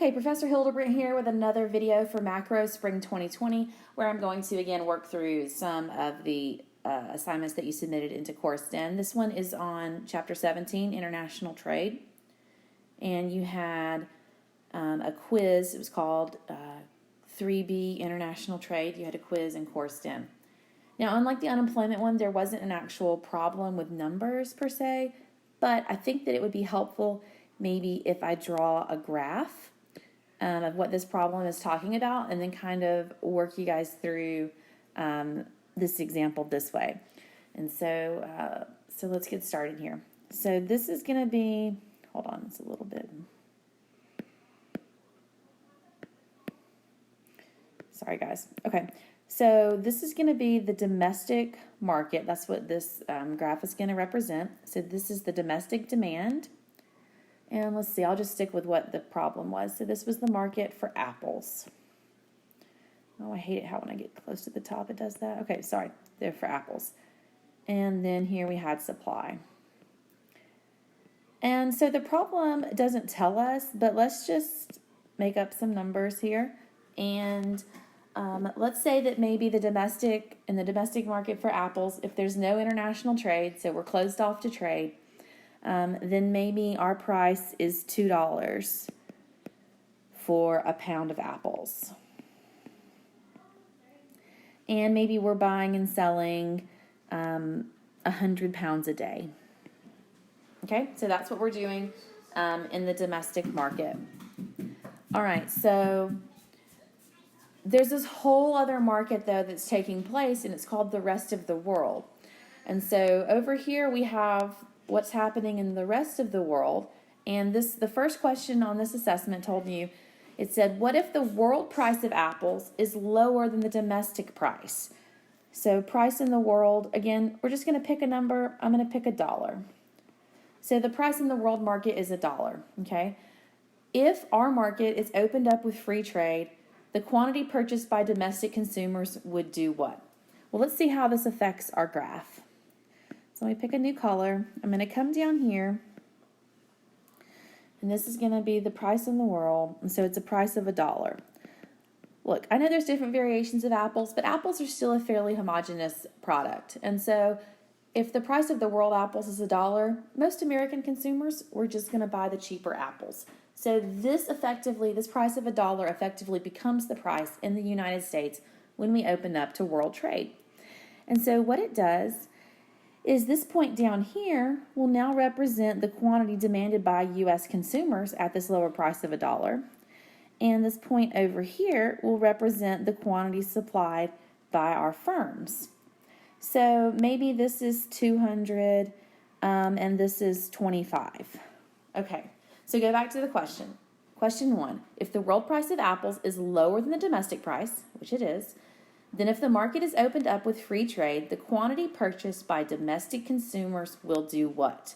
Okay, Professor Hildebrandt here with another video for Macro Spring 2020, where I'm going to again work through some of the assignments that you submitted into Course 10. This one is on Chapter 17, International Trade, and you had a quiz. It was called 3B-International Trade. You had a quiz in Course 10. Now, unlike the unemployment one, there wasn't an actual problem with numbers per se, but I think that it would be helpful maybe if I draw a graph of what this problem is talking about and then kind of work you guys through this example this way. And so let's get started here. So this is going to be, hold on, it's a little bit. Sorry, guys. Okay, so this is going to be the domestic market. That's what this graph is going to represent. So this is the domestic demand. And let's see, I'll just stick with what the problem was. So this was the market for apples. Oh, I hate it how when I get close to the top it does that. Okay, sorry, they're for apples. And then here we had supply. And so the problem doesn't tell us, but let's just make up some numbers here. And let's say that maybe in the domestic market for apples, if there's no international trade, so we're closed off to trade, then maybe our price is $2 for a pound of apples. And maybe we're buying and selling 100 pounds a day. Okay, so that's what we're doing in the domestic market. All right, so there's this whole other market, though, that's taking place, and it's called the rest of the world. And so over here we have what's happening in the rest of the world. And the first question on this assessment told you, it said, what if the world price of apples is lower than the domestic price? So price in the world, again, we're just going to pick a number. I'm going to pick $1. So the price in the world market is $1, okay? If our market is opened up with free trade, the quantity purchased by domestic consumers would do what? Well, let's see how this affects our graph. So let me pick a new color. I'm going to come down here, and this is going to be the price in the world, and so it's a price of $1. Look, I know there's different variations of apples, but apples are still a fairly homogeneous product, and so if the price of the world apples is $1, most American consumers were just going to buy the cheaper apples. So this price of $1 effectively becomes the price in the United States when we open up to world trade. And so what it does is this point down here will now represent the quantity demanded by U.S. consumers at this lower price of $1. And this point over here will represent the quantity supplied by our firms. So maybe this is 200 and this is 25. Okay, so go back to the question. Question 1, if the world price of apples is lower than the domestic price, which it is, then if the market is opened up with free trade, the quantity purchased by domestic consumers will do what?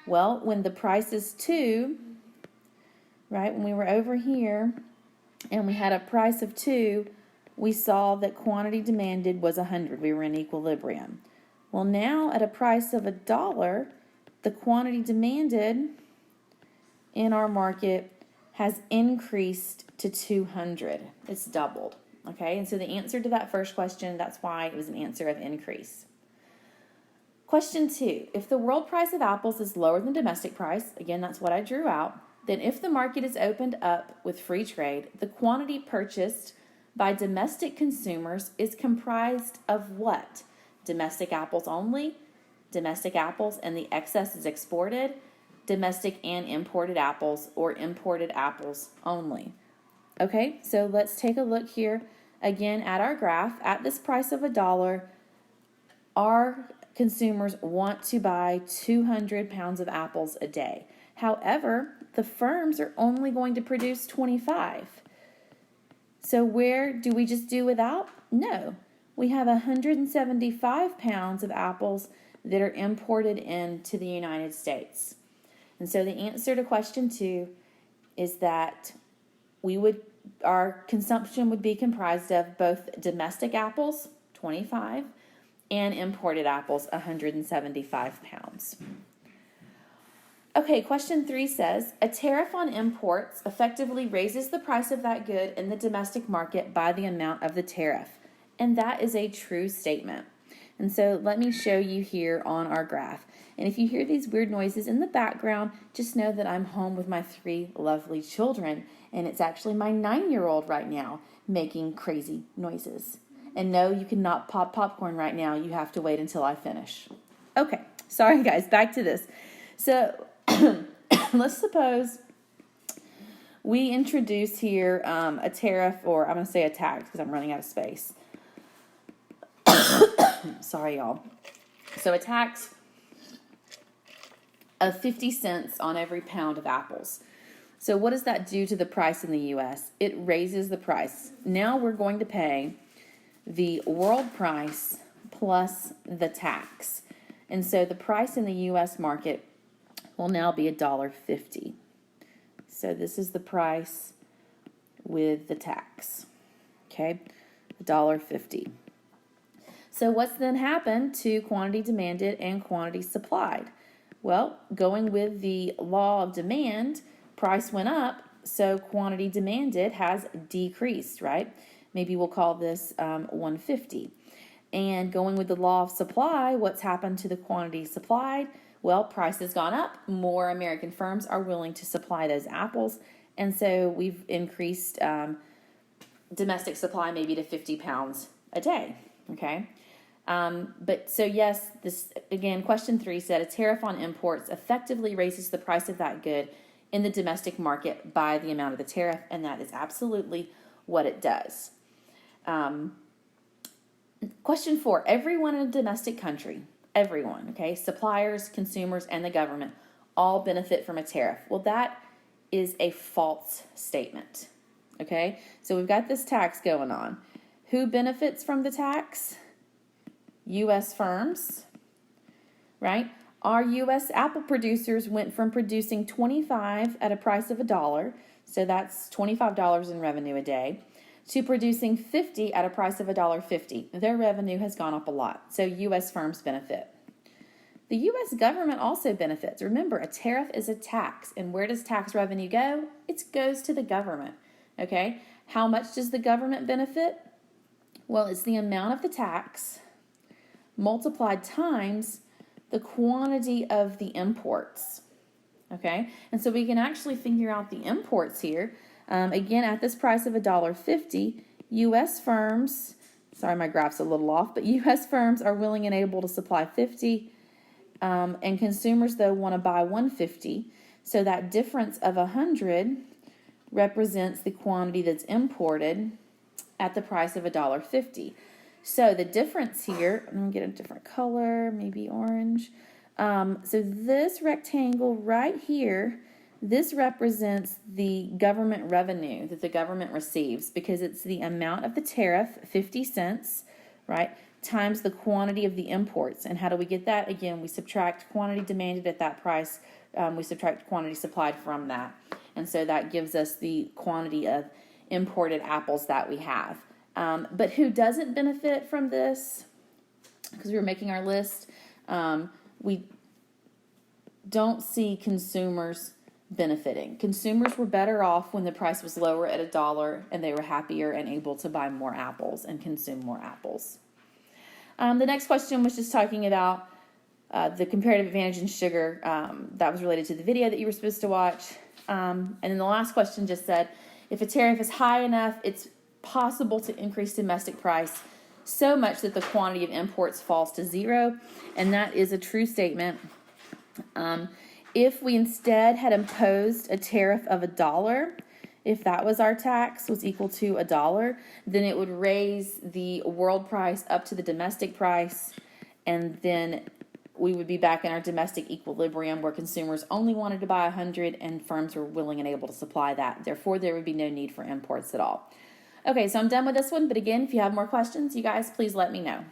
Well, when the price is 2, right, when we were over here and we had a price of 2, we saw that quantity demanded was 100. We were in equilibrium. Well, now at a price of $1, the quantity demanded in our market has increased to 200. It's doubled. Okay, and so the answer to that first question, that's why it was an answer of increase. Question 2, if the world price of apples is lower than domestic price, again, that's what I drew out, then if the market is opened up with free trade, the quantity purchased by domestic consumers is comprised of what? Domestic apples only, domestic apples and the excess is exported, domestic and imported apples, or imported apples only. Okay, so let's take a look here again at our graph. At this price of $1, our consumers want to buy 200 pounds of apples a day. However, the firms are only going to produce 25. So where do we just do without? No, we have 175 pounds of apples that are imported into the United States. And so the answer to question 2 is that our consumption would be comprised of both domestic apples, 25, and imported apples, 175 pounds. Okay, question 3 says, a tariff on imports effectively raises the price of that good in the domestic market by the amount of the tariff. And that is a true statement. And so let me show you here on our graph. And if you hear these weird noises in the background, just know that I'm home with my 3 lovely children. And it's actually my 9-year-old right now making crazy noises. And no, you cannot pop popcorn right now. You have to wait until I finish. Okay, sorry guys, back to this. So let's suppose we introduce here a tariff, or I'm going to say a tax because I'm running out of space. Sorry, y'all. So a tax of 50 cents on every pound of apples. So what does that do to the price in the U.S.? It raises the price. Now we're going to pay the world price plus the tax. And so the price in the U.S. market will now be $1.50. So this is the price with the tax. Okay, $1.50. So what's then happened to quantity demanded and quantity supplied? Well, going with the law of demand, price went up, so quantity demanded has decreased, right? Maybe we'll call this 150. And going with the law of supply, what's happened to the quantity supplied? Well, price has gone up. More American firms are willing to supply those apples. And so we've increased domestic supply maybe to 50 pounds a day, okay? But so yes, this again, question 3 said a tariff on imports effectively raises the price of that good in the domestic market by the amount of the tariff, and that is absolutely what it does. Question 4, everyone in a domestic country, everyone, okay, suppliers, consumers, and the government all benefit from a tariff. Well, that is a false statement, okay? So we've got this tax going on. Who benefits from the tax? U.S. firms, right? Our U.S. apple producers went from producing 25 at a price of $1, so that's $25 in revenue a day, to producing 50 at a price of $1.50. Their revenue has gone up a lot, so U.S. firms benefit. The U.S. government also benefits. Remember, a tariff is a tax, and where does tax revenue go? It goes to the government, okay? How much does the government benefit? Well, it's the amount of the tax multiplied times the quantity of the imports, okay? And so we can actually figure out the imports here. Again, at this price of $1.50, U.S. firms, sorry, my graph's a little off, but U.S. firms are willing and able to supply 50, and consumers, though, want to buy 150. So that difference of 100 represents the quantity that's imported at the price of $1.50. So the difference here, I'm going to get a different color, maybe orange. So this rectangle right here, this represents the government revenue that the government receives because it's the amount of the tariff, 50 cents, right, times the quantity of the imports. And how do we get that? Again, we subtract quantity demanded at that price. We subtract quantity supplied from that. And so that gives us the quantity of imported apples that we have. But who doesn't benefit from this? Because we were making our list. We don't see consumers benefiting. Consumers were better off when the price was lower at $1 and they were happier and able to buy more apples and consume more apples. The next question was just talking about the comparative advantage in sugar. That was related to the video that you were supposed to watch. And then the last question just said, if a tariff is high enough, it's possible to increase domestic price so much that the quantity of imports falls to zero, and that is a true statement. If we instead had imposed a tariff of $1, if that was our tax, was equal to $1, then it would raise the world price up to the domestic price, and then we would be back in our domestic equilibrium where consumers only wanted to buy 100 and firms were willing and able to supply that. Therefore, there would be no need for imports at all. Okay, so I'm done with this one, but again, if you have more questions, you guys, please let me know.